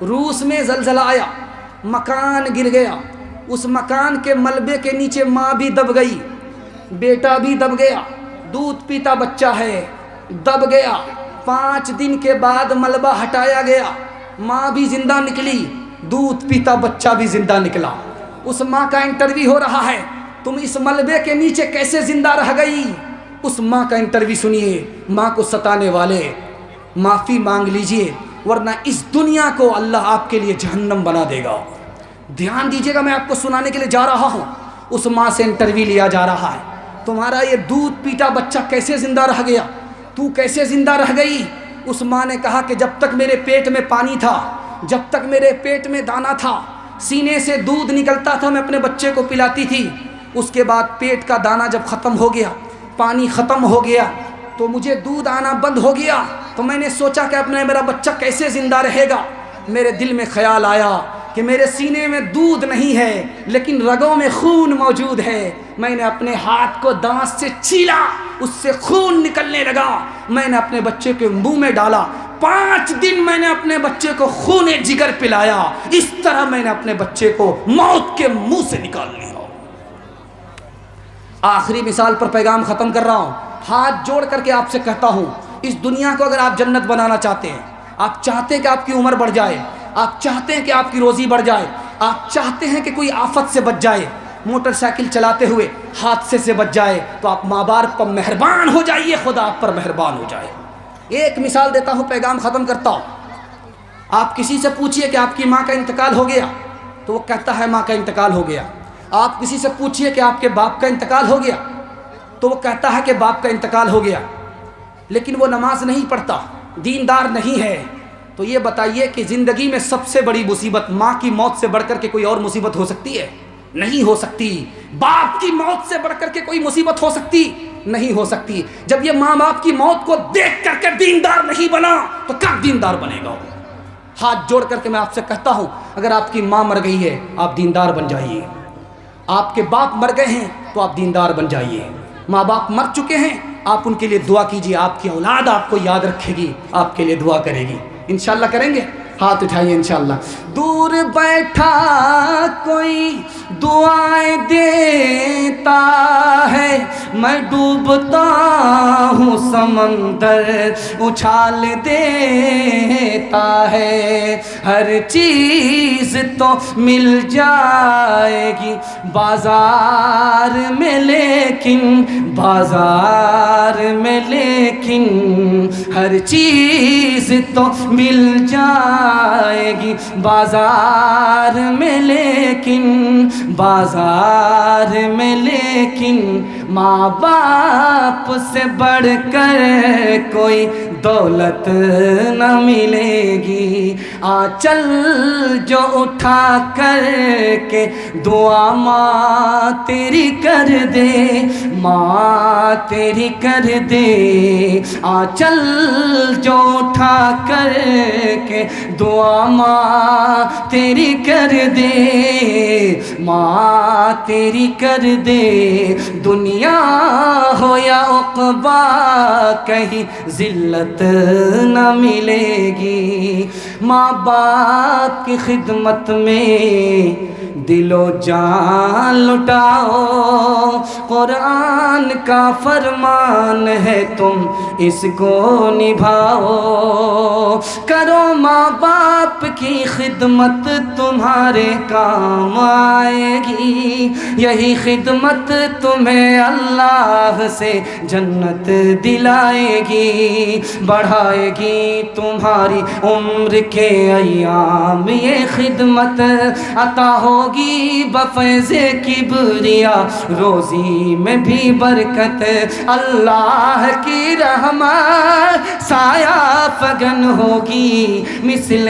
روس میں زلزلہ آیا، مکان گر گیا، اس مکان کے ملبے کے نیچے ماں بھی دب گئی، بیٹا بھی دب گیا، دودھ پیتا بچہ ہے دب گیا۔ 5 دن کے بعد ملبہ ہٹایا گیا، ماں بھی زندہ نکلی، دودھ پیتا بچہ بھی زندہ نکلا۔ اس ماں کا انٹرویو ہو رہا ہے، تم اس ملبے کے نیچے کیسے زندہ رہ گئی؟ اس ماں کا انٹرویو سنیے۔ ماں کو ستانے والے معافی مانگ لیجئے، ورنہ اس دنیا کو اللہ آپ کے لیے جہنم بنا دے گا۔ دھیان دیجئے گا، میں آپ کو سنانے کے لیے جا رہا ہوں۔ اس ماں سے انٹرویو لیا جا رہا ہے، تمہارا یہ دودھ پیتا بچہ کیسے زندہ رہ گیا؟ تو کیسے زندہ رہ گئی؟ اس ماں نے کہا کہ جب تک میرے پیٹ میں پانی تھا، جب تک میرے پیٹ میں دانا تھا، سینے سے دودھ نکلتا تھا، میں اپنے بچے کو پلاتی تھی۔ اس کے بعد پیٹ کا دانا جب ختم ہو گیا، پانی ختم ہو گیا، تو مجھے دودھ آنا بند ہو گیا، تو میں نے سوچا کہ میرا بچہ کیسے زندہ رہے گا۔ میرے دل میں خیال آیا کہ میرے سینے میں دودھ نہیں ہے لیکن رگوں میں خون موجود ہے۔ میں نے اپنے ہاتھ کو دانت سے چھیلا، اس سے خون نکلنے لگا، میں نے اپنے بچے کے منہ میں ڈالا۔ 5 دن میں نے اپنے بچے کو خون جگر پلایا۔ اس طرح میں نے اپنے بچے کو موت کے منہ سے نکال لیا۔ آخری مثال پر پیغام ختم کر رہا ہوں۔ ہاتھ جوڑ کر کے آپ سے کہتا ہوں، اس دنیا کو اگر آپ جنت بنانا چاہتے ہیں، آپ چاہتے ہیں کہ آپ کی عمر بڑھ جائے، آپ چاہتے ہیں کہ آپ کی روزی بڑھ جائے، آپ چاہتے ہیں کہ کوئی آفت سے بچ جائے، موٹر سائیکل چلاتے ہوئے حادثے سے بچ جائے، تو آپ ماں باپ پر مہربان ہو جائیے، خدا آپ پر مہربان ہو جائے۔ ایک مثال دیتا ہوں، پیغام ختم کرتا ہوں۔ آپ کسی سے پوچھئے کہ آپ کی ماں کا انتقال ہو گیا، تو وہ کہتا ہے ماں کا انتقال ہو گیا۔ آپ کسی سے پوچھئے کہ آپ کے باپ کا انتقال ہو گیا، تو وہ کہتا ہے کہ باپ کا انتقال ہو گیا، لیکن وہ نماز نہیں پڑھتا، دیندار نہیں ہے۔ تو یہ بتائیے کہ زندگی میں سب سے بڑی مصیبت ماں کی موت سے بڑھ کر کے کوئی اور مصیبت ہو سکتی ہے؟ نہیں ہو سکتی۔ باپ کی موت سے بڑھ کر کے کوئی مصیبت ہو سکتی؟ نہیں ہو سکتی۔ جب یہ ماں باپ کی موت کو دیکھ کر کے دیندار نہیں بنا تو کب دیندار بنے گا؟ ہاتھ جوڑ کر کے میں آپ سے کہتا ہوں، اگر آپ کی ماں مر گئی ہے آپ دیندار بن جائیے، آپ کے باپ مر گئے ہیں تو آپ دیندار بن جائیے۔ ماں باپ مر چکے ہیں، آپ ان کے لیے دعا کیجیے، آپ کی اولاد آپ کو یاد رکھے گی، آپ کے لیے دعا کرے گی۔ انشاءاللہ کریں گے؟ ہاتھ اٹھائیے انشاءاللہ۔ دور بیٹھا کوئی دعائیں دیتا ہے، میں ڈوبتا ہوں سمندر اچھال دیتا ہے۔ ہر چیز تو مل جائے گی بازار میں، لیکن بازار میں لیکن ہر چیز تو مل جائے گی بازار میں، لیکن بازار میں لیکن ماں باپ سے بڑھ کر کوئی دولت نہ ملے گی۔ آنچل جو اٹھا کر کے دعا ماں تیری کر دے، ماں تیری کر دے۔ آنچل جو اٹھا کر کے دعا ماں تیری کر دے، ماں تیری کر دے۔ دنیا ہو یا عقبیٰ کہیں ذلت نہ ملے گی۔ ماں باپ کی خدمت میں دل و جان لٹاؤ، قرآن کا فرمان ہے تم اس کو نبھاؤ۔ کرو ماں باپ کی خدمت تمہارے کام آئے گی، یہی خدمت تمہیں اللہ سے جنت دلائے گی، بڑھائے گی تمہاری عمر کے ایام۔ یہ خدمت عطا ہوگی بفیض کبریا، روزی میں بھی برکت، اللہ کی رحمت سایہ فگن ہوگی، مثل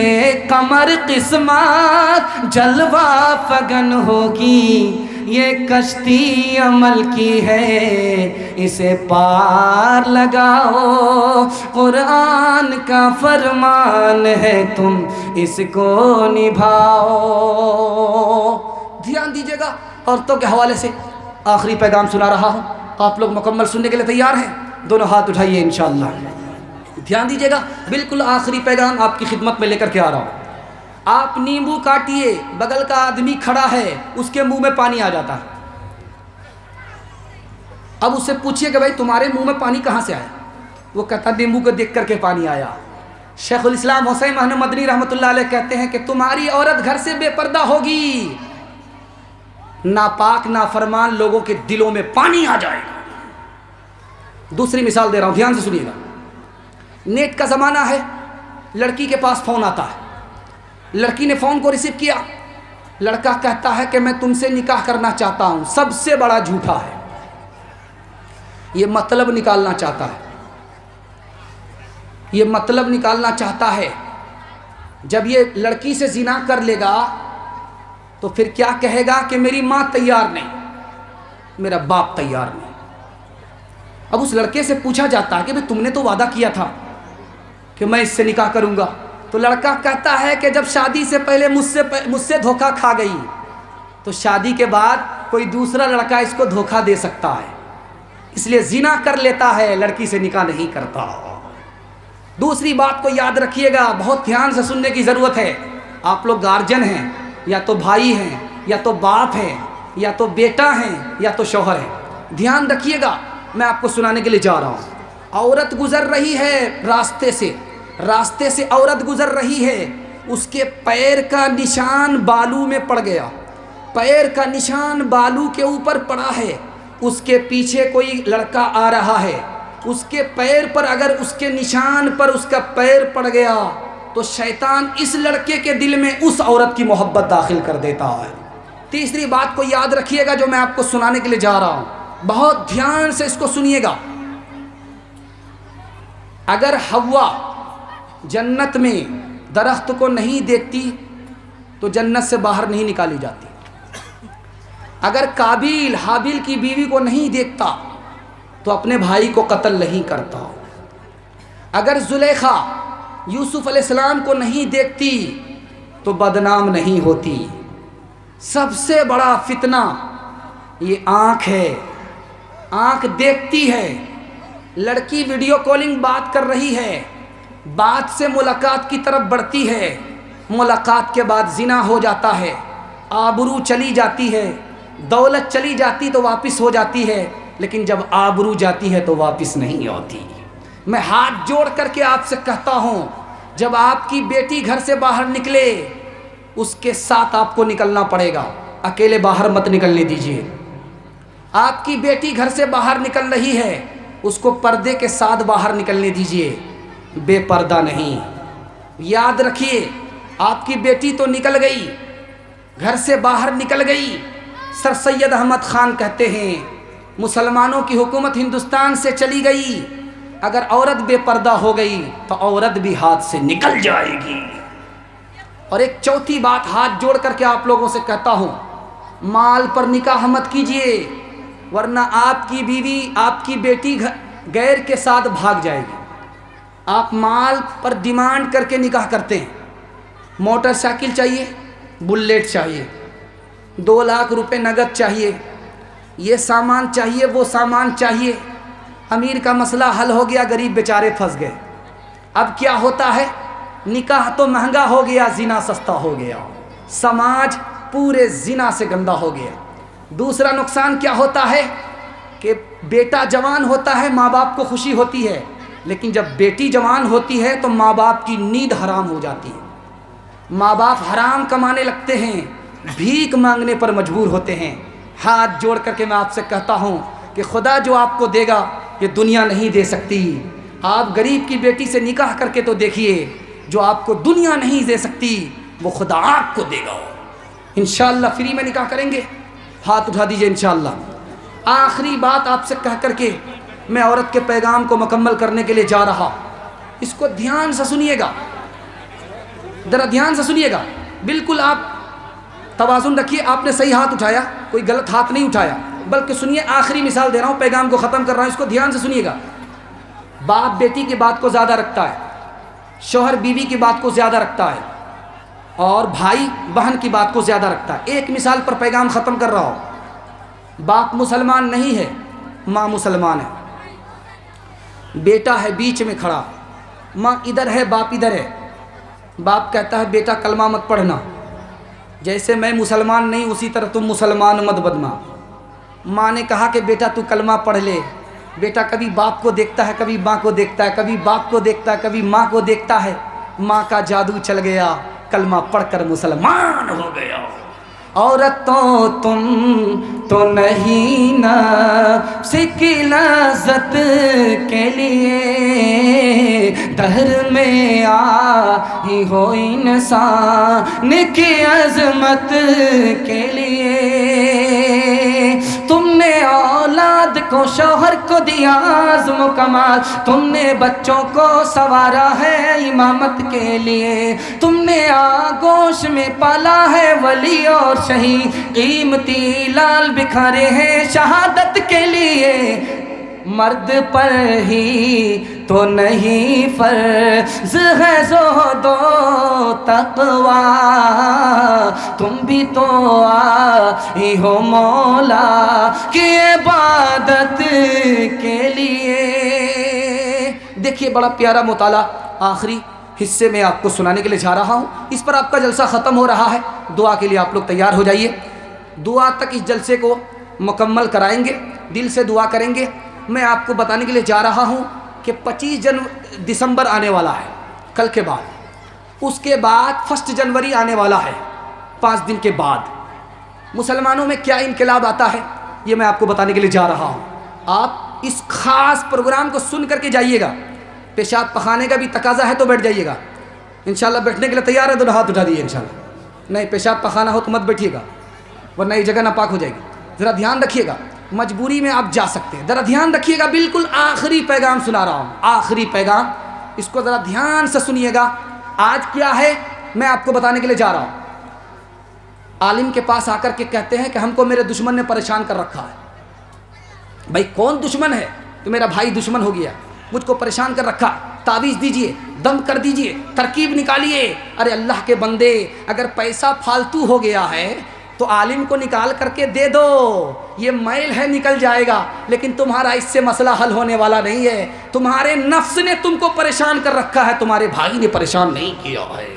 قمر قسمت جلوہ فگن ہوگی۔ یہ کشتی عمل کی ہے، اسے پار لگاؤ، قرآن کا فرمان ہے تم اس کو نبھاؤ۔ دھیان دیجیے گا، عورتوں کے حوالے سے آخری پیغام سنا رہا ہوں، آپ لوگ مکمل سننے کے لیے تیار ہیں؟ دونوں ہاتھ اٹھائیے انشاءاللہ۔ دھیان دیجیے گا، بالکل آخری پیغام آپ کی خدمت میں لے کر کے آ رہا ہوں۔ آپ نیمبو کاٹیے، بغل کا آدمی کھڑا ہے، اس کے منہ میں پانی آ جاتا ہے۔ اب اس سے پوچھیے کہ بھائی تمہارے منہ میں پانی کہاں سے آیا؟ وہ کہتا نیمبو کو دیکھ کر کے پانی آیا۔ شیخ الاسلام حسین محمد مدنی رحمۃ اللہ علیہ کہتے ہیں کہ تمہاری عورت گھر سے بے پردہ ہوگی، ناپاک نافرمان لوگوں کے دلوں میں پانی آ جائے گا۔ دوسری مثال دے رہا ہوں، دھیان سے سنیے گا۔ نیٹ کا زمانہ ہے، لڑکی کے پاس فون آتا ہے، لڑکی نے فون کو ریسیو کیا، لڑکا کہتا ہے کہ میں تم سے نکاح کرنا چاہتا ہوں۔ سب سے بڑا جھوٹا ہے، یہ مطلب نکالنا چاہتا ہے، یہ مطلب نکالنا چاہتا ہے۔ جب یہ لڑکی سے زنا کر لے گا تو پھر کیا کہے گا کہ میری ماں تیار نہیں، میرا باپ تیار نہیں۔ اب اس لڑکے سے پوچھا جاتا ہے کہ بھئی تم نے تو وعدہ کیا تھا کہ میں اس سے نکاح کروں گا، تو لڑکا کہتا ہے کہ جب شادی سے پہلے مجھ سے دھوکہ کھا گئی تو شادی کے بعد کوئی دوسرا لڑکا اس کو دھوکہ دے سکتا ہے، اس لیے زنا کر لیتا ہے، لڑکی سے نکاح نہیں کرتا۔ دوسری بات کو یاد رکھیے گا، بہت دھیان سے سننے کی ضرورت ہے۔ آپ لوگ گارجن ہیں، یا تو بھائی ہیں، یا تو باپ ہیں، یا تو بیٹا ہیں، یا تو شوہر ہیں، دھیان رکھیے گا، میں آپ کو سنانے کے لیے جا رہا ہوں۔ عورت گزر رہی ہے راستے سے عورت گزر رہی ہے، اس کے پیر کا نشان بالو میں پڑ گیا، پیر کا نشان بالو کے اوپر پڑا ہے، اس کے پیچھے کوئی لڑکا آ رہا ہے، اس کے پیر پر اگر اس کے نشان پر اس کا پیر پڑ گیا تو شیطان اس لڑکے کے دل میں اس عورت کی محبت داخل کر دیتا ہے۔ تیسری بات کو یاد رکھیے گا جو میں آپ کو سنانے کے لیے جا رہا ہوں، بہت دھیان سے اس کو سنیے گا۔ اگر حوا جنت میں درخت کو نہیں دیکھتی تو جنت سے باہر نہیں نکالی جاتی، اگر قابیل حابیل کی بیوی کو نہیں دیکھتا تو اپنے بھائی کو قتل نہیں کرتا، اگر زلیخا یوسف علیہ السلام کو نہیں دیکھتی تو بدنام نہیں ہوتی۔ سب سے بڑا فتنہ یہ آنکھ ہے، آنکھ دیکھتی ہے، لڑکی ویڈیو کالنگ بات کر رہی ہے، بات سے ملاقات کی طرف بڑھتی ہے، ملاقات کے بعد زنا ہو جاتا ہے، آبرو چلی جاتی ہے، دولت چلی جاتی تو واپس ہو جاتی ہے، لیکن جب آبرو جاتی ہے تو واپس نہیں آتی۔ میں ہاتھ جوڑ کر کے آپ سے کہتا ہوں، جب آپ کی بیٹی گھر سے باہر نکلے اس کے ساتھ آپ کو نکلنا پڑے گا، اکیلے باہر مت نکلنے دیجیے۔ آپ کی بیٹی گھر سے باہر نکل رہی ہے، اس کو پردے کے ساتھ باہر نکلنے دیجیے، بے پردہ نہیں۔ یاد رکھیے، آپ کی بیٹی تو نکل گئی، گھر سے باہر نکل گئی۔ سر سید احمد خان کہتے ہیں مسلمانوں کی حکومت ہندوستان سے چلی گئی، اگر عورت بے پردہ ہو گئی تو عورت بھی ہاتھ سے نکل جائے گی۔ اور ایک چوتھی بات ہاتھ جوڑ کر کے آپ لوگوں سے کہتا ہوں، مال پر نکاح مت کیجیے، ورنہ آپ کی بیوی، آپ کی بیٹی غیر کے ساتھ بھاگ جائے گی۔ آپ مال پر ڈیمانڈ کر کے نکاح کرتے ہیں، موٹر سائیکل چاہیے، بلیٹ چاہیے، 2 لاکھ روپے نگد چاہیے، یہ سامان چاہیے، وہ سامان چاہیے۔ امیر کا مسئلہ حل ہو گیا، غریب بیچارے پھنس گئے۔ اب کیا ہوتا ہے؟ نکاح تو مہنگا ہو گیا، زنا سستا ہو گیا، سماج پورے زنا سے گندا ہو گیا۔ دوسرا نقصان کیا ہوتا ہے کہ بیٹا جوان ہوتا ہے، ماں باپ کو خوشی ہوتی ہے، لیکن جب بیٹی جوان ہوتی ہے تو ماں باپ کی نیند حرام ہو جاتی ہے، ماں باپ حرام کمانے لگتے ہیں، بھیک مانگنے پر مجبور ہوتے ہیں۔ ہاتھ جوڑ کر کے میں آپ سے کہتا ہوں کہ خدا جو آپ کو دے گا یہ دنیا نہیں دے سکتی۔ آپ غریب کی بیٹی سے نکاح کر کے تو دیکھیے، جو آپ کو دنیا نہیں دے سکتی وہ خدا آپ کو دے گا۔ انشاءاللہ فری میں نکاح کریں گے، ہاتھ اٹھا دیجئے انشاءاللہ۔ آخری بات آپ سے کہہ کر کے میں عورت کے پیغام کو مکمل کرنے کے لیے جا رہا، اس کو دھیان سے سنیے گا، ذرا دھیان سے سنیے گا، بالکل آپ توازن رکھیے۔ آپ نے صحیح ہاتھ اٹھایا، کوئی غلط ہاتھ نہیں اٹھایا، بلکہ سنیے، آخری مثال دے رہا ہوں، پیغام کو ختم کر رہا ہوں، اس کو دھیان سے سنیے گا۔ باپ بیٹی کی بات کو زیادہ رکھتا ہے، شوہر بیوی کی بات کو زیادہ رکھتا ہے، اور بھائی بہن کی بات کو زیادہ رکھتا ہے۔ ایک مثال پر پیغام ختم کر رہا ہوں۔ باپ مسلمان نہیں ہے، ماں مسلمان ہے، بیٹا ہے بیچ میں کھڑا، ماں ادھر ہے باپ ادھر ہے، باپ کہتا ہے بیٹا کلمہ مت پڑھنا، جیسے میں مسلمان نہیں اسی طرح تم مسلمان مت بدما۔ ماں نے کہا کہ بیٹا تو کلمہ پڑھ لے، بیٹا کبھی باپ کو دیکھتا ہے، کبھی ماں کو دیکھتا ہے، کبھی باپ کو دیکھتا ہے، کبھی ماں کو دیکھتا ہے، ماں کا جادو چل گیا، کلمہ پڑھ کر مسلمان ہو گیا۔ عورتوں تم تو نہیں نفس کی لذت کے لیے دہر میں آئی ہو انسان کی عظمت کے لیے۔ تم نے اولاد کو شوہر کو دیا عزم و کمال، تم نے بچوں کو سنوارا ہے امامت کے لیے، تم نے آغوش میں پالا ہے ولی اور شہید، قیمتی لال بکھرے ہیں شہادت کے لیے۔ مرد پر ہی تو نہیں فرض ہے زہد و تقویٰ، تم بھی تو آئی ہو مولا کی عبادت کے لیے۔ دیکھیے بڑا پیارا مطالعہ آخری حصے میں آپ کو سنانے کے لیے جا رہا ہوں، اس پر آپ کا جلسہ ختم ہو رہا ہے، دعا کے لیے آپ لوگ تیار ہو جائیے۔ دعا تک اس جلسے کو مکمل کرائیں گے، دل سے دعا کریں گے۔ میں آپ کو بتانے کے لیے جا رہا ہوں کہ 25 دسمبر آنے والا ہے کل کے بعد، اس کے بعد 1 جنوری آنے والا ہے 5 دن کے بعد۔ مسلمانوں میں کیا انقلاب آتا ہے یہ میں آپ کو بتانے کے لیے جا رہا ہوں۔ آپ اس خاص پروگرام کو سن کر کے جائیے گا۔ پیشاب پخانے کا بھی تقاضا ہے تو بیٹھ جائیے گا انشاءاللہ۔ بیٹھنے کے لیے تیار ہے تو ہاتھ اٹھا دیجیے انشاءاللہ۔ نہیں پیشاب پخانا ہو تو مت بیٹھیے گا ورنہ یہ جگہ ناپاک ہو جائے گی۔ ذرا دھیان رکھیے گا، مجبوری میں آپ جا سکتے ہیں، ذرا دھیان رکھیے گا۔ بالکل آخری پیغام سنا رہا ہوں، آخری پیغام، اس کو ذرا دھیان سے سنیے گا۔ آج کیا ہے میں آپ کو بتانے کے لیے جا رہا ہوں۔ عالم کے پاس آ کر کے کہتے ہیں کہ ہم کو میرے دشمن نے پریشان کر رکھا ہے۔ بھائی کون دشمن ہے؟ تو میرا بھائی دشمن ہو گیا، مجھ کو پریشان کر رکھا، تعویذ دیجئے، دم کر دیجئے، ترکیب نکالیے۔ ارے اللہ کے بندے، اگر پیسہ فالتو ہو گیا ہے تو عالم کو نکال کر کے دے دو، یہ میل ہے نکل جائے گا، لیکن تمہارا اس سے مسئلہ حل ہونے والا نہیں ہے۔ تمہارے نفس نے تم کو پریشان کر رکھا ہے، تمہارے بھائی نے پریشان نہیں کیا ہے۔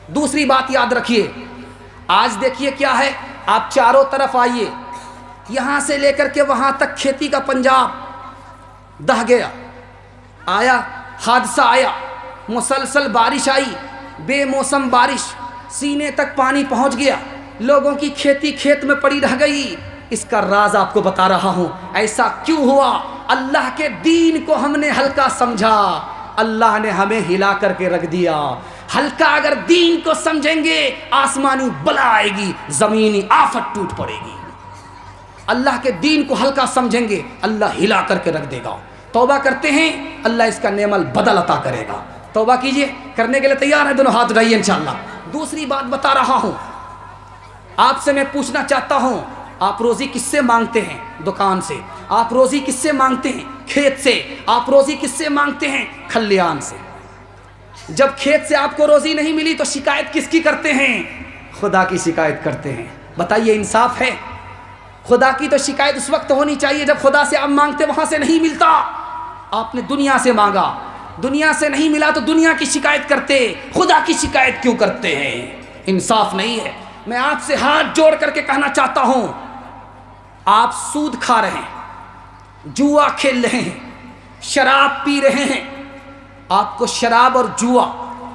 دوسری بات یاد رکھیے، آج دیکھیے کیا ہے، آپ چاروں طرف آئیے، یہاں سے لے کر کے وہاں تک کھیتی کا پنجاب دہ گیا، آیا حادثہ آیا، مسلسل بارش آئی، بے موسم بارش، سینے تک پانی پہنچ گیا، لوگوں کی کھیتی کھیت میں پڑی رہ گئی۔ اس کا راز آپ کو بتا رہا ہوں، ایسا کیوں ہوا؟ اللہ کے دین کو ہم نے ہلکا سمجھا، اللہ نے ہمیں ہلا کر کے رکھ دیا۔ ہلکا اگر دین کو سمجھیں گے، آسمانی بلا آئے گی، زمینی آفت ٹوٹ پڑے گی۔ اللہ کے دین کو ہلکا سمجھیں گے، اللہ ہلا کر کے رکھ دے گا۔ توبہ کرتے ہیں، اللہ اس کا نعمت بدل عطا کرے گا۔ توبہ کیجئے، کرنے کے لیے تیار ہے؟ دونوں ہاتھ اٹھائیے انشاءاللہ۔ دوسری بات بتا رہا ہوں، آپ سے میں پوچھنا چاہتا ہوں، آپ روزی کس سے مانگتے ہیں؟ دکان سے۔ آپ روزی کس سے مانگتے ہیں؟ کھیت سے۔ آپ روزی کس سے مانگتے ہیں؟ کھلیان سے۔ جب کھیت سے آپ کو روزی نہیں ملی تو شکایت کس کی کرتے ہیں؟ خدا کی شکایت کرتے ہیں۔ بتائیے انصاف ہے؟ خدا کی تو شکایت اس وقت ہونی چاہیے جب خدا سے آپ مانگتے وہاں سے نہیں ملتا۔ آپ نے دنیا سے مانگا، دنیا سے نہیں ملا تو دنیا کی شکایت کرتے، خدا کی شکایت کیوں کرتے ہیں؟ انصاف نہیں ہے۔ میں آپ سے ہاتھ جوڑ کر کے کہنا چاہتا ہوں، آپ سود کھا رہے ہیں، جوا کھیل رہے ہیں، شراب پی رہے ہیں۔ آپ کو شراب اور جوا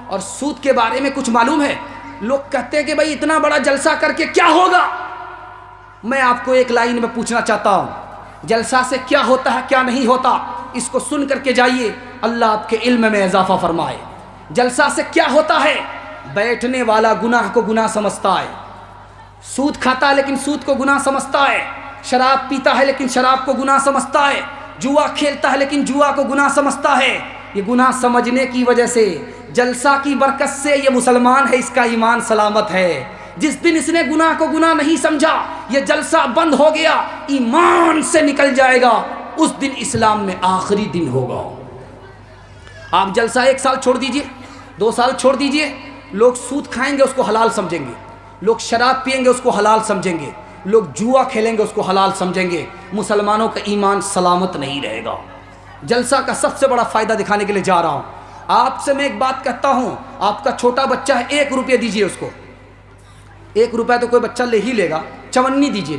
اور سود کے بارے میں کچھ معلوم ہے؟ لوگ کہتے ہیں کہ بھائی اتنا بڑا جلسہ کر کے کیا ہوگا؟ میں آپ کو ایک لائن میں پوچھنا چاہتا ہوں، جلسہ سے کیا ہوتا ہے کیا نہیں ہوتا؟ اس کو سن کر کے جائیے، اللہ آپ کے علم میں اضافہ فرمائے۔ جلسہ سے کیا ہوتا ہے؟ بیٹھنے والا گناہ کو گناہ سمجھتا ہے، سود کھاتا ہے لیکن سود کو گناہ سمجھتا ہے، شراب پیتا ہے لیکن شراب کو گناہ سمجھتا ہے، جوا کھیلتا ہے لیکن جوا کو گناہ سمجھتا ہے۔ یہ گناہ سمجھنے کی وجہ سے، جلسہ کی برکت سے یہ مسلمان ہے، اس کا ایمان سلامت ہے۔ جس دن اس نے گناہ کو گناہ نہیں سمجھا، یہ جلسہ بند ہو گیا، ایمان سے نکل جائے گا، اس دن اسلام میں آخری دن ہوگا۔ آپ جلسہ 1 سال چھوڑ دیجئے، 2 سال چھوڑ دیجئے، لوگ سود کھائیں گے اس کو حلال سمجھیں گے، لوگ شراب پئیں گے اس کو حلال سمجھیں گے، لوگ جوا کھیلیں گے اس کو حلال سمجھیں گے، مسلمانوں کا ایمان سلامت نہیں رہے گا۔ جلسہ کا سب سے بڑا فائدہ دکھانے کے لیے جا رہا ہوں۔ آپ سے میں ایک بات کہتا ہوں، آپ کا چھوٹا بچہ ہے، 1 روپیہ دیجئے اس کو. 1 روپیہ تو کوئی بچہ لے ہی لے گا. چونی دیجئے.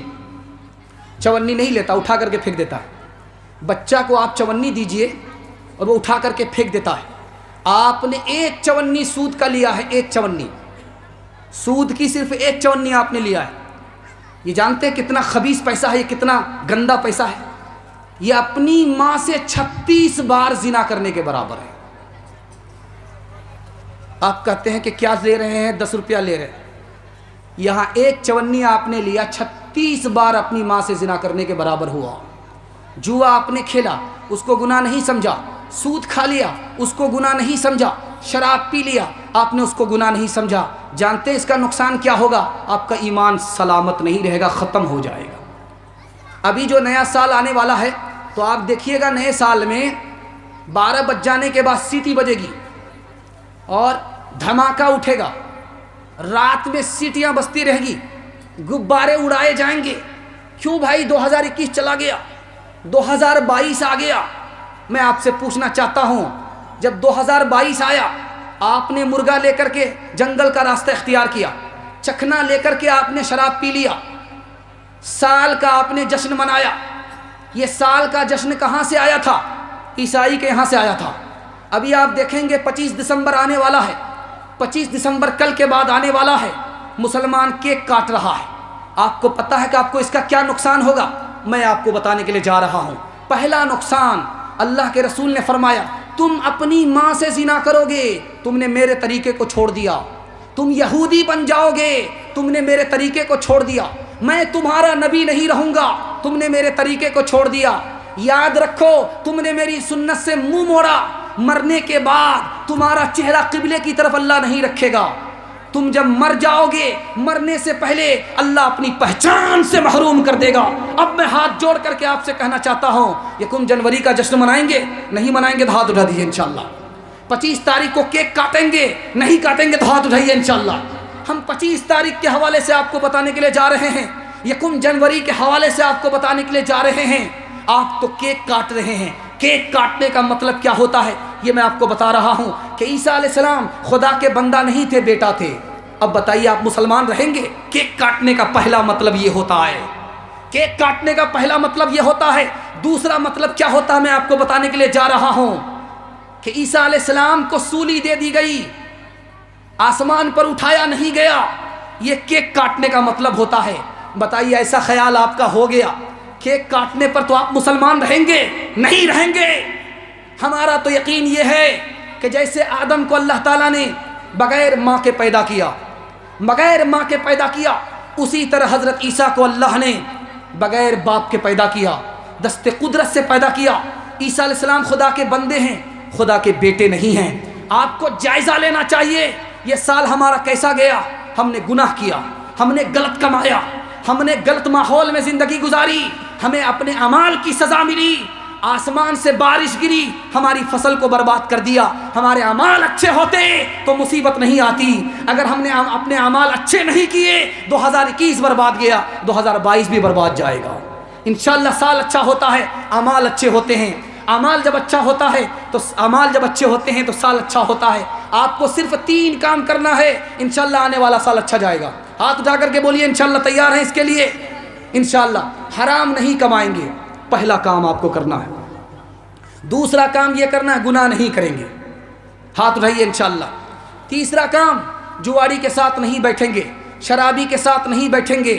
چونی نہیں لیتا، اٹھا کر کے پھینک دیتا ہے. بچہ کو آپ چونی دیجئے اور وہ اٹھا کر کے پھینک دیتا ہے. آپ نے 1 چونی سود کا لیا ہے، 1 چونی سود کی، صرف 1 چونی آپ نے لیا ہے. یہ جانتے ہیں کتنا خبیث پیسہ ہے، یہ کتنا گندا پیسہ ہے؟ یہ اپنی ماں سے 36 بار زنا کرنے کے برابر ہے. آپ کہتے ہیں کہ کیا لے رہے ہیں، 10 روپیہ لے رہے ہیں. یہاں 1 چونی آپ نے لیا، 36 بار اپنی ماں سے زنا کرنے کے برابر ہوا. جوا آپ نے کھیلا، اس کو گناہ نہیں سمجھا. سود کھا لیا، اس کو گناہ نہیں سمجھا. شراب پی لیا، آپ نے اس کو گناہ نہیں سمجھا. جانتے ہیں اس کا نقصان کیا ہوگا؟ آپ کا ایمان سلامت نہیں رہے گا، ختم ہو جائے گا. ابھی جو نیا سال آنے والا ہے تو آپ دیکھیے گا، نئے سال میں 12 بج جانے کے بعد سیٹی بجے گی اور دھماکہ اٹھے گا. رات میں سیٹیاں بجتی رہے گی، غبارے اڑائے جائیں گے. کیوں بھائی؟ 2021 چلا گیا، 2022 آ گیا. میں آپ سے پوچھنا چاہتا ہوں، جب 2022 آیا، آپ نے مرغا لے کر کے جنگل کا راستہ اختیار کیا، چکھنا لے کر کے آپ نے شراب پی لیا، سال کا آپ نے جشن منایا. یہ سال کا جشن کہاں سے آیا تھا؟ عیسائی کے یہاں سے آیا تھا. ابھی آپ دیکھیں گے 25 دسمبر آنے والا ہے، 25 دسمبر کل کے بعد آنے والا ہے. مسلمان کیک کاٹ رہا ہے. آپ کو پتہ ہے کہ آپ کو اس کا کیا نقصان ہوگا؟ میں آپ کو بتانے کے لیے جا رہا ہوں. پہلا نقصان، اللہ کے رسول نے فرمایا، تم اپنی ماں سے زنا کرو گے، تم نے میرے طریقے کو چھوڑ دیا. تم یہودی بن جاؤ گے، تم نے میرے طریقے کو چھوڑ دیا. میں تمہارا نبی نہیں رہوں گا، تم نے میرے طریقے کو چھوڑ دیا. یاد رکھو، تم نے میری سنت سے منہ موڑا، مرنے کے بعد تمہارا چہرہ قبلے کی طرف اللہ نہیں رکھے گا. تم جب مر جاؤ گے، مرنے سے پہلے اللہ اپنی پہچان سے محروم کر دے گا. اب میں ہاتھ جوڑ کر کے آپ سے کہنا چاہتا ہوں، 1 جنوری کا جشن منائیں گے؟ نہیں منائیں گے تو ہاتھ اٹھا دیجیے انشاءاللہ. 25 تاریخ کو کیک کاٹیں گے؟ نہیں کاٹیں گے تو ہاتھ اٹھائیے انشاءاللہ. ہم 25 تاریخ کے حوالے سے آپ کو بتانے کے لیے جا رہے ہیں، 1 جنوری کے حوالے سے آپ کو بتانے کے لیے جا رہے ہیں. آپ تو کیک کاٹ رہے ہیں. کیک کاٹنے کا مطلب کیا ہوتا ہے یہ میں آپ کو بتا رہا ہوں کہ عیسیٰ علیہ السلام خدا کے بندہ نہیں تھے، بیٹا تھے. اب بتائیے آپ مسلمان رہیں گے؟ کیک کاٹنے کا پہلا مطلب یہ ہوتا ہے. کیک کاٹنے کا پہلا مطلب یہ ہوتا ہے. دوسرا مطلب کیا ہوتا ہے میں آپ کو بتانے کے لیے جا رہا ہوں کہ عیسیٰ علیہ السلام کو سولی دے دی گئی، آسمان پر اٹھایا نہیں گیا. یہ کیک کاٹنے کا مطلب ہوتا ہے. بتائیے ایسا خیال آپ کا ہو گیا، کیک کاٹنے پر تو آپ مسلمان رہیں گے؟ نہیں رہیں گے. ہمارا تو یقین یہ ہے کہ جیسے آدم کو اللہ تعالیٰ نے بغیر ماں کے پیدا کیا، بغیر ماں کے پیدا کیا، اسی طرح حضرت عیسیٰ کو اللہ نے بغیر باپ کے پیدا کیا، دست قدرت سے پیدا کیا. عیسیٰ علیہ السلام خدا کے بندے ہیں، خدا کے بیٹے نہیں ہیں. آپ کو جائزہ لینا چاہیے یہ سال ہمارا کیسا گیا. ہم نے گناہ کیا، ہم نے غلط کمایا، ہم نے غلط ماحول میں زندگی گزاری، ہمیں اپنے اعمال کی سزا ملی. آسمان سے بارش گری، ہماری فصل کو برباد کر دیا. ہمارے اعمال اچھے ہوتے تو مصیبت نہیں آتی. اگر ہم نے اپنے اعمال اچھے نہیں کیے، 2021 برباد گیا، 2022 بھی برباد جائے گا. انشاءاللہ سال اچھا ہوتا ہے، اعمال اچھے ہوتے ہیں. اعمال جب اچھا ہوتا ہے تو سال اچھا ہوتا ہے. آپ کو صرف 3 کام کرنا ہے، انشاءاللہ آنے والا سال اچھا جائے گا. ہاتھ اٹھا کر کے بولیے انشاءاللہ تیار ہیں اس کے لیے. انشاءاللہ حرام نہیں کمائیں گے، پہلا کام آپ کو کرنا ہے. دوسرا کام یہ کرنا ہے گناہ نہیں کریں گے، ہاتھ اٹھائیے انشاءاللہ. تیسرا کام جواری کے ساتھ نہیں بیٹھیں گے، شرابی کے ساتھ نہیں بیٹھیں گے.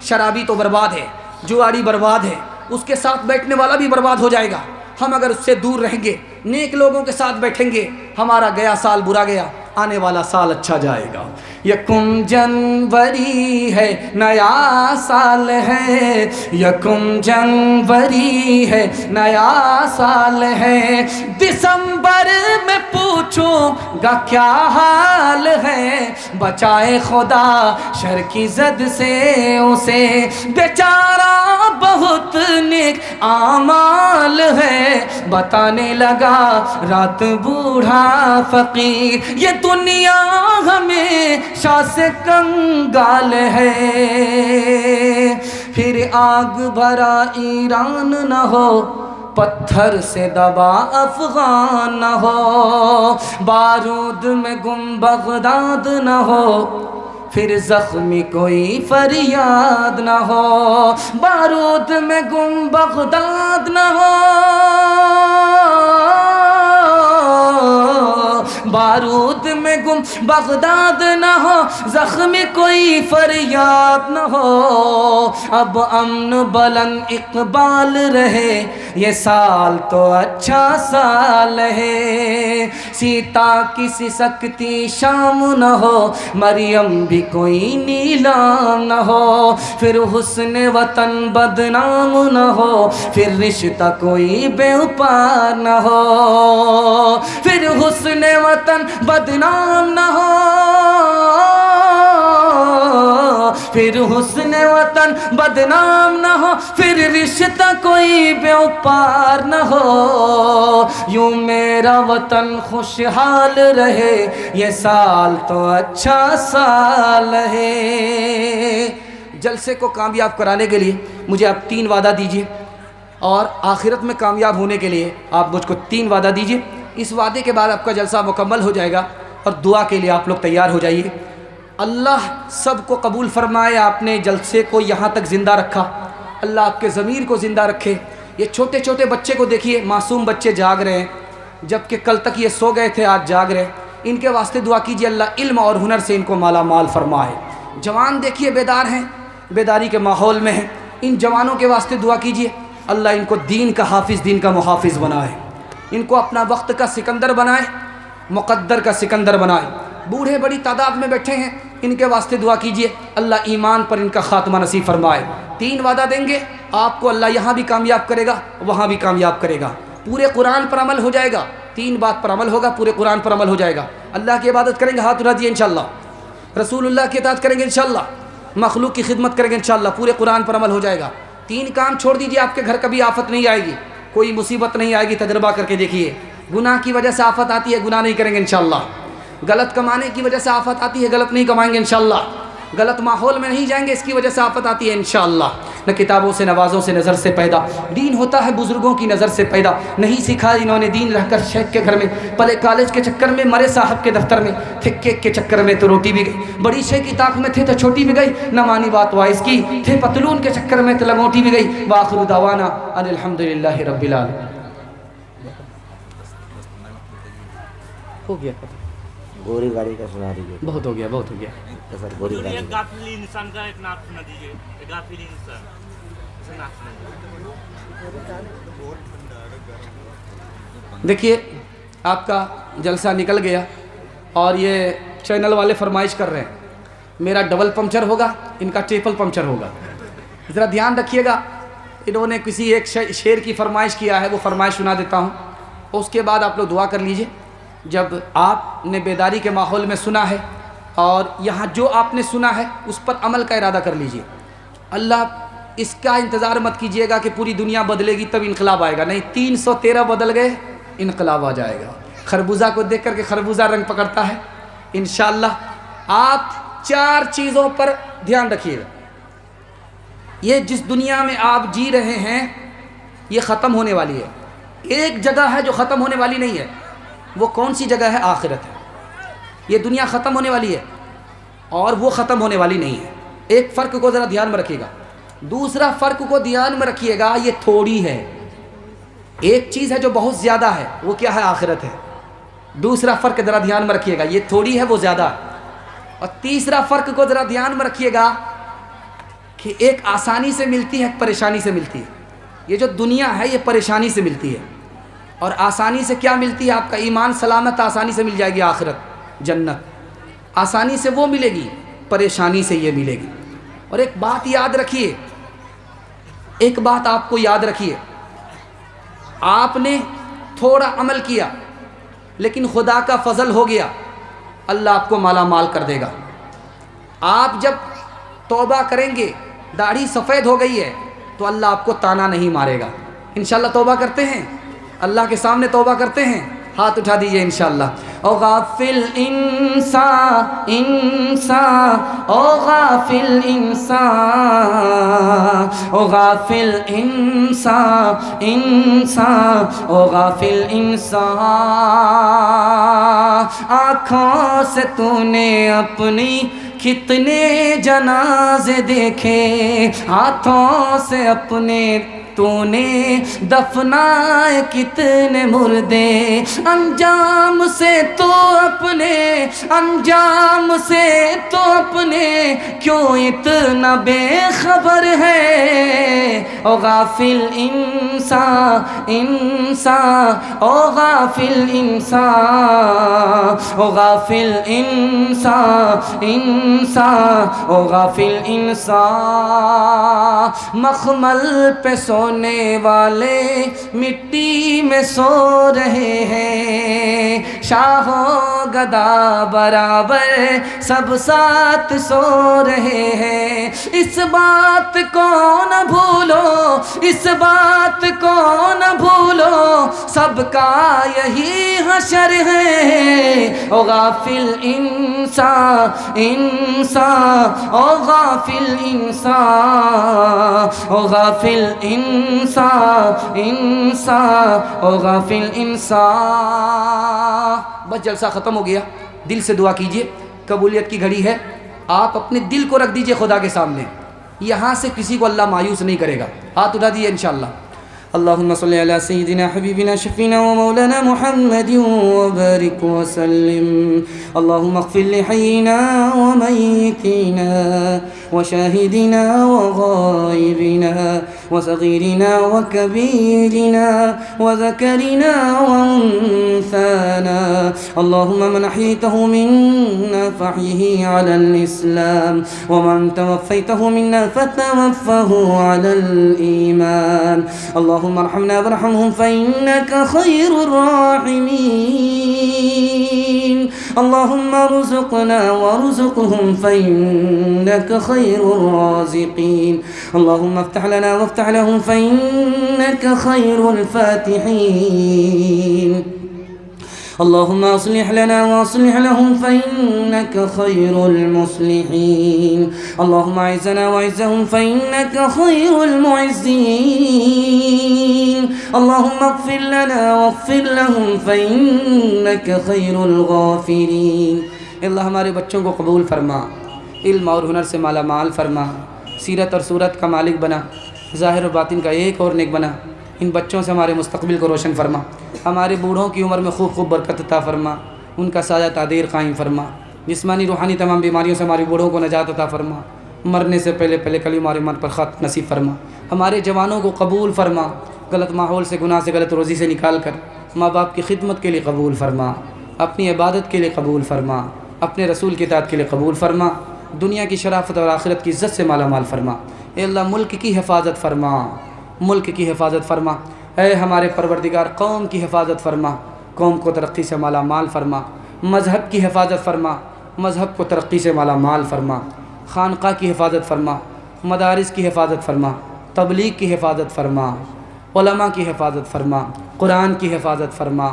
شرابی تو برباد ہے، جواری برباد ہے، اس کے ساتھ بیٹھنے والا بھی برباد ہو جائے گا. ہم اگر اس سے دور رہیں گے، نیک لوگوں کے ساتھ بیٹھیں گے، ہمارا گیا سال برا گیا، آنے والا سال اچھا جائے گا. 1 جنوری ہے، نیا سال ہے. 1 جنوری ہے، نیا سال ہے. دسمبر میں پوچھوں گا کیا حال ہے. بچائے خدا شر کی زد سے اسے، بیچارہ بہت نیک اعمال ہے. بتانے لگا رات بوڑھا فقیر، یہ دنیا ہمیشہ سے کنگال ہے. پھر آگ بھرا ایران نہ ہو، پتھر سے دبا افغان نہ ہو، بارود میں گم بغداد نہ ہو، پھر زخمی کوئی فریاد نہ ہو، بارود میں گم بغداد نہ ہو، بارود میں گم بغداد نہ ہو، زخمی کوئی فریاد نہ ہو، اب امن بلند اقبال رہے، یہ سال تو اچھا سال ہے، سیتا کی سسکتی شام نہ ہو، مریم بھی کوئی نیلام نہ ہو، پھر حسن وطن بدنام نہ ہو، پھر رشتہ کوئی بے وفا نہ ہو، پھر حسن وطن بدنام نہ ہو، پھر حسن وطن بدنام نہ ہو، پھر رشتہ کوئی بے وفا نہ ہو، یوں میرا وطن خوشحال رہے، یہ سال تو اچھا سال ہے۔ جلسے کو کامیاب کرانے کے لیے مجھے آپ 3 وعدہ دیجئے، اور آخرت میں کامیاب ہونے کے لیے آپ مجھ کو 3 وعدہ دیجئے۔ اس وعدے کے بعد آپ کا جلسہ مکمل ہو جائے گا، اور دعا کے لیے آپ لوگ تیار ہو جائیے۔ اللہ سب کو قبول فرمائے۔ آپ نے جلسے کو یہاں تک زندہ رکھا، اللہ آپ کے ضمیر کو زندہ رکھے۔ یہ چھوٹے چھوٹے بچے کو دیکھیے، معصوم بچے جاگ رہے ہیں، جبکہ کل تک یہ سو گئے تھے، آج جاگ رہے ہیں۔ ان کے واسطے دعا کیجیے اللہ علم اور ہنر سے ان کو مالا مال فرمائے۔ جوان دیکھیے بیدار ہیں، بیداری کے ماحول میں ہیں، ان جوانوں کے واسطے دعا کیجیے اللہ ان کو دین کا حافظ، دین کا محافظ بنائے، ان کو اپنا وقت کا سکندر بنائے، مقدر کا سکندر بنائے۔ بوڑھے بڑی تعداد میں بیٹھے ہیں، ان کے واسطے دعا کیجیے اللہ ایمان پر ان کا خاتمہ نصیب فرمائے۔ 3 وعدہ دیں گے آپ کو، اللہ یہاں بھی کامیاب کرے گا، وہاں بھی کامیاب کرے گا۔ پورے قرآن پر عمل ہو جائے گا، 3 بات پر عمل ہوگا، پورے قرآن پر عمل ہو جائے گا۔ اللہ کی عبادت کریں گے، ہاتھ اٹھا دیے انشاءاللہ، رسول اللہ کی اطاعت کریں گے انشاءاللہ، مخلوق کی خدمت کریں گے انشاءاللہ، پورے قرآن پر عمل ہو جائے گا۔ 3 کام چھوڑ دیجیے، آپ کے گھر کبھی آفت نہیں آئے گی، کوئی مصیبت نہیں آئے گی، تجربہ کر کے دیکھیے۔ گناہ کی وجہ سے آفت آتی ہے، گناہ نہیں کریں گے انشاءاللہ۔ غلط کمانے کی وجہ سے آفت آتی ہے، غلط نہیں کمائیں گے انشاءاللہ۔ غلط ماحول میں نہیں جائیں گے، اس کی وجہ سے آفت آتی ہے انشاءاللہ۔ نہ کتابوں سے نوازوں سے نظر سے پیدا، دین ہوتا ہے بزرگوں کی نظر سے پیدا، نہیں سیکھا انہوں نے دین رہ کر شیخ کے گھر میں، پلے کالج کے چکر میں، مرے صاحب کے دفتر میں، تھے کیک کے چکر میں تو روٹی بھی گئی، بڑی شے کی طاق میں تھے تو چھوٹی بھی گئی، نہ مانی بات وائز کی، تھے پتلون کے چکر میں تو لنگوٹی بھی گئی۔ وآخر دعوانا ان الحمدللہ رب العالمین۔ ہو گیا گوری گاڑی کا سنا دیجیے، بہت ہو گیا، بہت ہو گیا۔ سر گوری گاڑی ایک غافل انسان کا ایک نعت سنا دیجیے، ایک غافل انسان اسے نعت سنا دیجیے۔ دیکھیے آپ کا جلسہ نکل گیا، اور یہ چینل والے فرمائش کر رہے ہیں میرا ڈبل پنکچر ہوگا، ان کا ٹرپل پنکچر ہوگا۔ ذرا دھیان رکھیے گا، انہوں نے کسی ایک شعر کی فرمائش کیا ہے، وہ فرمائش سنا دیتا ہوں، اس کے بعد آپ لوگ دعا کر لیجئے۔ جب آپ نے بیداری کے ماحول میں سنا ہے، اور یہاں جو آپ نے سنا ہے اس پر عمل کا ارادہ کر لیجئے۔ اللہ اس کا انتظار مت کیجئے گا کہ پوری دنیا بدلے گی تب انقلاب آئے گا، نہیں، 313 بدل گئے انقلاب آ جائے گا۔ خربوزہ کو دیکھ کر کے خربوزہ رنگ پکڑتا ہے انشاءاللہ۔ آپ 4 چیزوں پر دھیان رکھیے گا۔ یہ جس دنیا میں آپ جی رہے ہیں یہ ختم ہونے والی ہے، ایک جگہ ہے جو ختم ہونے والی نہیں ہے، وہ کون سی جگہ ہے؟ آخرت ہے۔ یہ دنیا ختم ہونے والی ہے اور وہ ختم ہونے والی نہیں ہے۔ ایک فرق کو ذرا دھیان میں رکھیے گا، دوسرا فرق کو دھیان میں رکھیے گا، یہ تھوڑی ہے۔ ایک چیز ہے جو بہت زیادہ ہے، وہ کیا ہے؟ آخرت ہے۔ دوسرا فرق ذرا دھیان میں رکھیے گا، یہ تھوڑی ہے وہ زیادہ ہے۔ اور تیسرا فرق کو ذرا دھیان میں رکھیے گا کہ ایک آسانی سے ملتی ہے، ایک پریشانی سے ملتی ہے۔ یہ جو دنیا ہے یہ پریشانی سے ملتی ہے، اور آسانی سے کیا ملتی ہے؟ آپ کا ایمان سلامت آسانی سے مل جائے گی، آخرت جنت آسانی سے وہ ملے گی، پریشانی سے یہ ملے گی۔ اور ایک بات یاد رکھیے، ایک بات آپ کو یاد رکھیے، آپ نے تھوڑا عمل کیا لیکن خدا کا فضل ہو گیا، اللہ آپ کو مالا مال کر دے گا۔ آپ جب توبہ کریں گے، داڑھی سفید ہو گئی ہے تو اللہ آپ کو تانا نہیں مارے گا۔ انشاءاللہ توبہ کرتے ہیں، اللہ کے سامنے توبہ کرتے ہیں، ہاتھ اٹھا دیجئے انشاءاللہ۔ او غافل انسان انسان، او غافل انسان، او غافل انسان انسان، او غافل انسان، آنکھوں سے تو نے اپنی کتنے جنازے دیکھے، ہاتھوں سے اپنے تو نے دفنائے کتنے مردے، انجام سے تو اپنے، انجام سے تو اپنے کیوں اتنا بے خبر ہے؟ او غافل انسان انسان، او غافل انسان، او غافل انسان انسان، او غافل انسان، مخمل پہ سونے والے مٹی میں سو رہے ہیں، شاہ و گدا برابر سب ساتھ سو رہے ہیں، اس بات کو نہ بھولو، اس بات کو نہ بھولو، سب کا یہی حشر ہے۔ او غافل انسان انسان، او غافل انسان، او غافل انسان انسان، او غافل انسان۔ بس جلسہ ختم ہو گیا، دل سے دعا کیجئے، قبولیت کی گھڑی ہے، آپ اپنے دل کو رکھ دیجئے خدا کے سامنے، یہاں سے کسی کو اللہ مایوس نہیں کرے گا، ہاتھ اٹھا دیجئے انشاءاللہ۔ اللهم صل على سيدنا حبيبنا شفينا ومولانا محمد وبارك وسلم. اللهم اغفر لحينا وميتنا وشاهدنا وغائبنا وصغيرنا وكبيرنا وذكرنا وانثانا. اللهم من احييته منا فاحيه على الاسلام ومن توفيته منا فتوفه على الايمان. اللهم ارحمنا وارحمهم فإنك خير الراحمين. اللهم ارزقنا وارزقهم فإنك خير الرازقين. اللهم افتح لنا وافتح لهم فإنك خير الفاتحين. اللهم اصلح لنا واصلح لهم فإنك خير المصلحين. اللهم اعزنا واعزهم فإنك خير المعزين. اللهم اغفر لنا واغفر لهم فإنك خير الغافرين. اللہ ہمارے بچوں کو قبول فرما، علم اور ہنر سے مالا مال فرما، سیرت اور صورت کا مالک بنا، ظاہر و باطن کا ایک اور نیک بنا. ان بچوں سے ہمارے مستقبل کو روشن فرما، ہمارے بوڑھوں کی عمر میں خوب خوب برکت عطا فرما، ان کا سایہ تعدیر قائم فرما. جسمانی روحانی تمام بیماریوں سے ہمارے بوڑھوں کو نجات عطا فرما، مرنے سے پہلے پہلے کلمہ ہمارے من پر خط نصیب فرما. ہمارے جوانوں کو قبول فرما، غلط ماحول سے، گناہ سے، غلط روزی سے نکال کر ماں باپ کی خدمت کے لیے قبول فرما، اپنی عبادت کے لیے قبول فرما، اپنے رسول کی اطاعت کے لیے قبول فرما. دنیا کی شرافت اور آخرت کی عزت سے مالا مال فرما. اے اللہ ملک کی حفاظت فرما، ملک کی حفاظت فرما. اے ہمارے پروردگار قوم کی حفاظت فرما، قوم کو ترقی سے مالا مال فرما. مذہب کی حفاظت فرما، مذہب کو ترقی سے مالا مال فرما. خانقاہ کی حفاظت فرما، مدارس کی حفاظت فرما، تبلیغ کی حفاظت فرما، علماء کی حفاظت فرما، قرآن کی حفاظت فرما.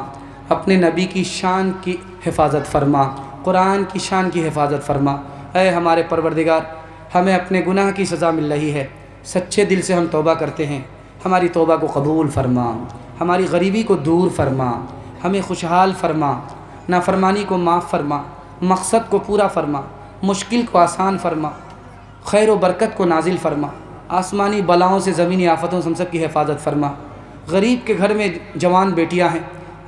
اپنے نبی کی شان کی حفاظت فرما، قرآن کی شان کی حفاظت فرما. اے ہمارے پروردگار ہمیں اپنے گناہ کی سزا مل رہی ہے، سچے دل سے ہم توبہ کرتے ہیں، ہماری توبہ کو قبول فرما، ہماری غریبی کو دور فرما، ہمیں خوشحال فرما، نافرمانی کو معاف فرما، مقصد کو پورا فرما، مشکل کو آسان فرما، خیر و برکت کو نازل فرما. آسمانی بلاؤں سے، زمینی آفتوں سے ہم سب کی حفاظت فرما. غریب کے گھر میں جوان بیٹیاں ہیں،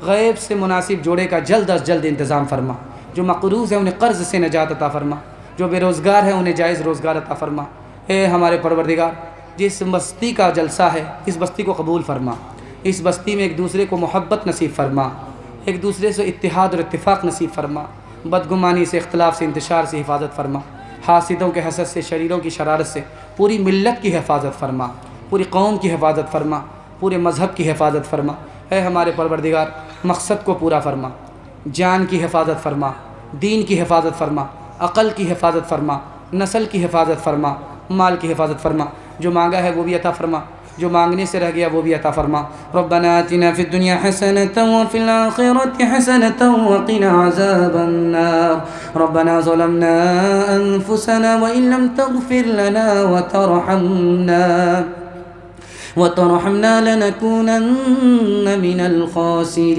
غیب سے مناسب جوڑے کا جلد از جلد انتظام فرما. جو مقروض ہیں انہیں قرض سے نجات عطا فرما، جو بے روزگار ہیں انہیں جائز روزگار عطا فرما. اے ہمارے پروردگار جس بستی کا جلسہ ہے اس بستی کو قبول فرما، اس بستی میں ایک دوسرے کو محبت نصیب فرما، ایک دوسرے سے اتحاد اور اتفاق نصیب فرما. بدگمانی سے، اختلاف سے، انتشار سے حفاظت فرما. حاسدوں کے حسد سے، شریروں کی شرارت سے پوری ملت کی حفاظت فرما، پوری قوم کی حفاظت فرما، پورے مذہب کی حفاظت فرما. اے ہمارے پروردگار مقصد کو پورا فرما، جان کی حفاظت فرما، دین کی حفاظت فرما، عقل کی حفاظت فرما، نسل کی حفاظت فرما، مال کی حفاظت فرما. جو مانگا ہے وہ بھی عطا فرما، جو مانگنے سے رہ گیا وہ بھی عطا فرما. ربنا آتنا فی الدنیا حسنۃ وفی الآخرۃ حسنۃ وقنا عذاب النار. ربنا ظلمنا انفسنا وان لم تغفر لنا وترحمنا لنكونن من الخاسرين.